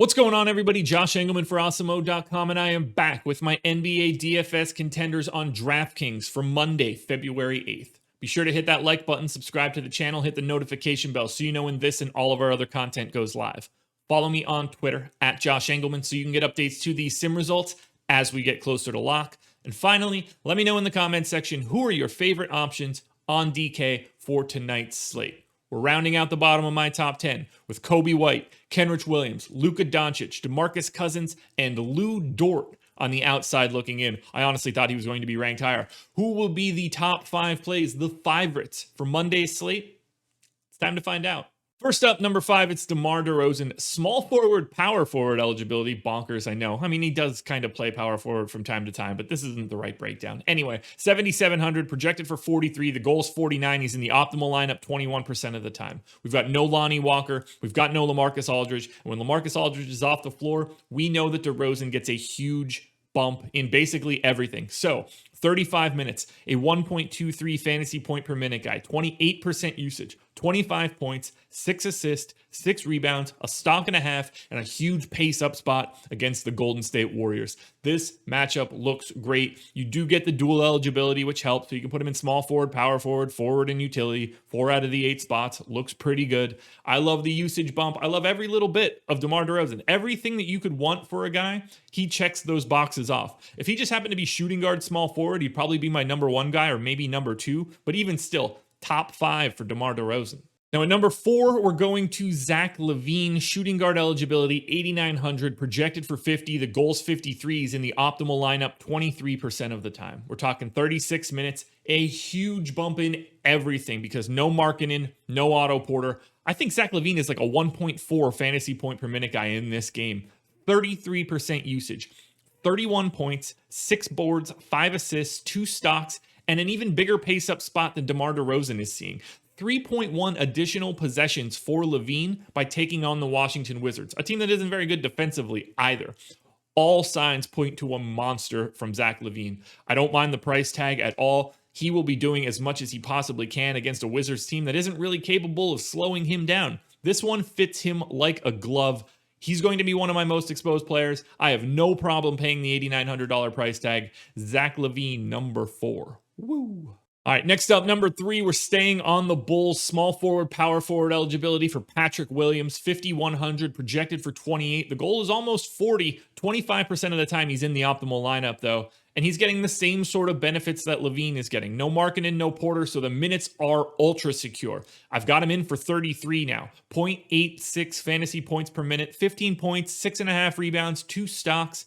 What's going on, everybody? Josh Engleman for Awesemo.com, and I am back with my NBA DFS contenders on Draftkings for Monday, February 8th. Be sure to hit that like button, subscribe to the channel, hit the notification bell so you know when this and all of our other content goes live. Follow me on Twitter at Josh Engleman so you can get updates to these sim results as we get closer to lock. And finally, let me know in the comments section who are your favorite options on DK for tonight's slate. We're rounding out the bottom of my top 10 with Kobe White, Kenrich Williams, Luka Doncic, DeMarcus Cousins, and Lou Dort on the outside looking in. I honestly thought he was going to be ranked higher. Who will be the top 5 plays, the favorites for Monday's slate? It's time to find out. First up, number 5, it's DeMar DeRozan. Small forward, power forward eligibility. Bonkers, I know. I mean, he does kind of play power forward from time to time, but this isn't the right breakdown. Anyway, 7,700, projected for 43. The goal is 49. He's in the optimal lineup 21% of the time. We've got no Lonnie Walker. We've got no LaMarcus Aldridge. And when LaMarcus Aldridge is off the floor, we know that DeRozan gets a huge bump in basically everything. So 35 minutes, a 1.23 fantasy point per minute guy, 28% usage, 25 points, 6 assists, 6 rebounds, a stock and a half, and a huge pace up spot against the Golden State Warriors. This matchup looks great. You do get the dual eligibility, which helps. So you can put him in small forward, power forward, forward, and utility. 4 out of the 8 spots. Looks pretty good. I love the usage bump. I love every little bit of DeMar DeRozan. Everything that you could want for a guy, he checks those boxes off. If he just happened to be shooting guard, small forward, he'd probably be my number 1 guy or maybe number 2. But even still, top 5 for DeMar DeRozan. Now at number 4, we're going to Zach LaVINE, shooting guard eligibility, 8,900, projected for 50. The goal's 53. He's in the optimal lineup 23% of the time. We're talking 36 minutes, a huge bump in everything because no Markkanen, no Otto Porter. I think Zach LaVINE is like a 1.4 fantasy point per minute guy in this game. 33% usage, 31 points, 6 boards, 5 assists, 2 stocks, and an even bigger pace up spot than DeMar DeRozan is seeing. 3.1 additional possessions for LaVINE by taking on the Washington Wizards, a team that isn't very good defensively either. All signs point to a monster from Zach LaVINE. I don't mind the price tag at all. He will be doing as much as he possibly can against a Wizards team that isn't really capable of slowing him down. This one fits him like a glove. He's going to be one of my most exposed players. I have no problem paying the $8,900 price tag. Zach LaVINE, number 4. Woo! All right, next up, number 3, we're staying on the Bulls. Small forward, power forward eligibility for Patrick Williams, 5,100, projected for 28. The goal is almost 40. 25% of the time he's in the optimal lineup, though. And he's getting the same sort of benefits that LaVINE is getting. No Markkanen, no Porter, so the minutes are ultra secure. I've got him in for 33 now. 0.86 fantasy points per minute, 15 points, 6.5 rebounds, 2 stocks,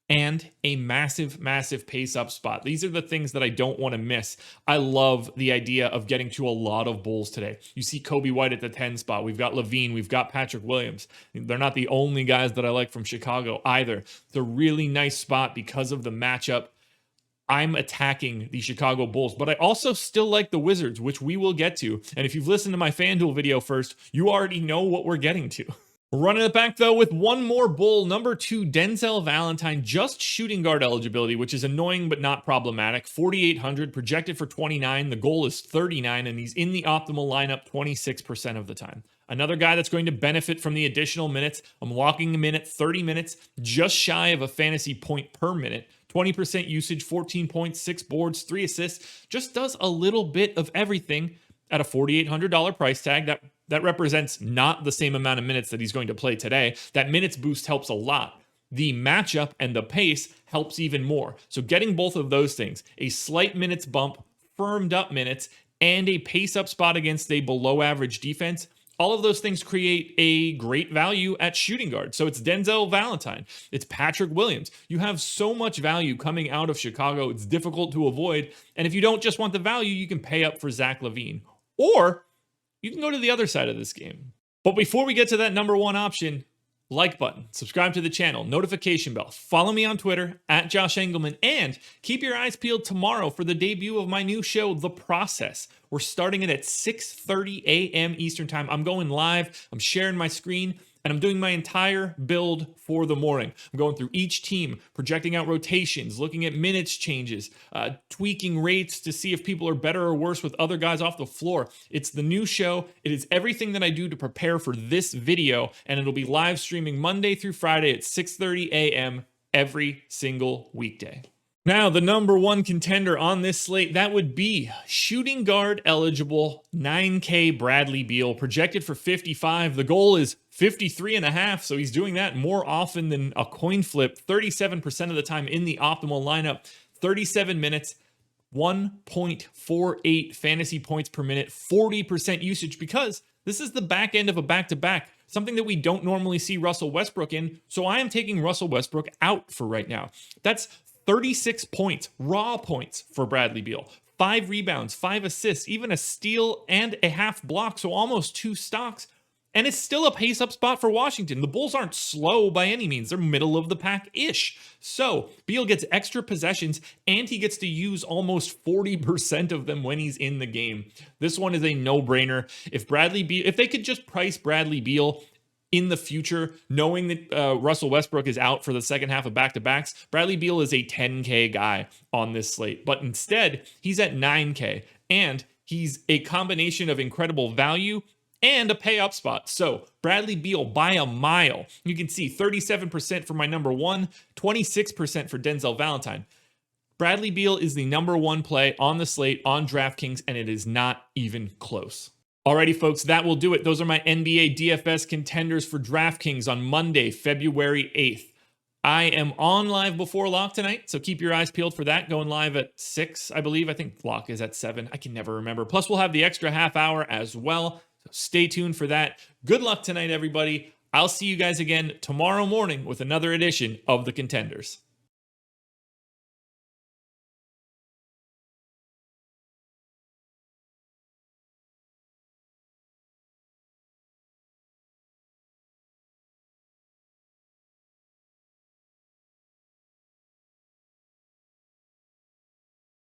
and a massive, massive pace up spot. These are the things that I don't want to miss. I love the idea of getting to a lot of Bulls today. You see Kobe White at the 10 spot. We've got LaVINE. We've got Patrick Williams. They're not the only guys that I like from Chicago either. It's a really nice spot because of the matchup. I'm attacking the Chicago Bulls, but I also still like the Wizards, which we will get to. And if you've listened to my FanDuel video first, you already know what we're getting to. We're running it back, though, with one more Bull. Number 2, Denzel Valentine, just shooting guard eligibility, which is annoying but not problematic. 4,800, projected for 29. The goal is 39, and he's in the optimal lineup 26% of the time. Another guy that's going to benefit from the additional minutes. I'm locking him in at 30 minutes, just shy of a fantasy point per minute. 20% usage, 14 points, 6 boards, 3 assists. Just does a little bit of everything at a $4,800 price tag. That represents not the same amount of minutes that he's going to play today. That minutes boost helps a lot. The matchup and the pace helps even more. So getting both of those things, a slight minutes bump, firmed up minutes, and a pace up spot against a below average defense, all of those things create a great value at shooting guard. So it's Denzel Valentine. It's Patrick Williams. You have so much value coming out of Chicago. It's difficult to avoid. And if you don't just want the value, you can pay up for Zach LaVINE. Or you can go to the other side of this game. But before we get to that number 1 option, like button, subscribe to the channel, notification bell, follow me on Twitter at Josh Engleman, and keep your eyes peeled tomorrow for the debut of my new show, The Process. We're starting it at 6:30 a.m. Eastern Time. I'm going live. I'm sharing my screen. And I'm doing my entire build for the morning. I'm going through each team, projecting out rotations, looking at minutes changes, tweaking rates to see if people are better or worse with other guys off the floor. It's the new show. It is everything that I do to prepare for this video, and it'll be live streaming Monday through Friday at 6:30 a.m. every single weekday. Now, the number one contender on this slate, that would be shooting guard eligible 9K Bradley Beal, projected for 55. The goal is 53.5, so he's doing that more often than a coin flip, 37% of the time in the optimal lineup, 37 minutes, 1.48 fantasy points per minute, 40% usage, because this is the back end of a back-to-back, something that we don't normally see Russell Westbrook in, so I am taking Russell Westbrook out for right now. That's 36 points, raw points for Bradley Beal. 5 rebounds, 5 assists, even a steal and a half block, so almost 2 stocks. And it's still a pace-up spot for Washington. The Bulls aren't slow by any means. They're middle of the pack-ish. So Beal gets extra possessions, and he gets to use almost 40% of them when he's in the game. This one is a no-brainer. If they could just price Bradley Beal in the future, knowing that Russell Westbrook is out for the second half of back-to-backs, Bradley Beal is a 10K guy on this slate. But instead, he's at 9K, and he's a combination of incredible value and a pay-up spot. So Bradley Beal by a mile. You can see 37% for my number one, 26% for Denzel Valentine. Bradley Beal is the number one play on the slate on DraftKings, and it is not even close. Alrighty, folks, that will do it. Those are my NBA DFS contenders for DraftKings on Monday, February 8th. I am on live before lock tonight, so keep your eyes peeled for that. Going live at 6, I believe. I think lock is at 7. I can never remember. Plus, we'll have the extra half hour as well, so stay tuned for that. Good luck tonight, everybody. I'll see you guys again tomorrow morning with another edition of the Contenders.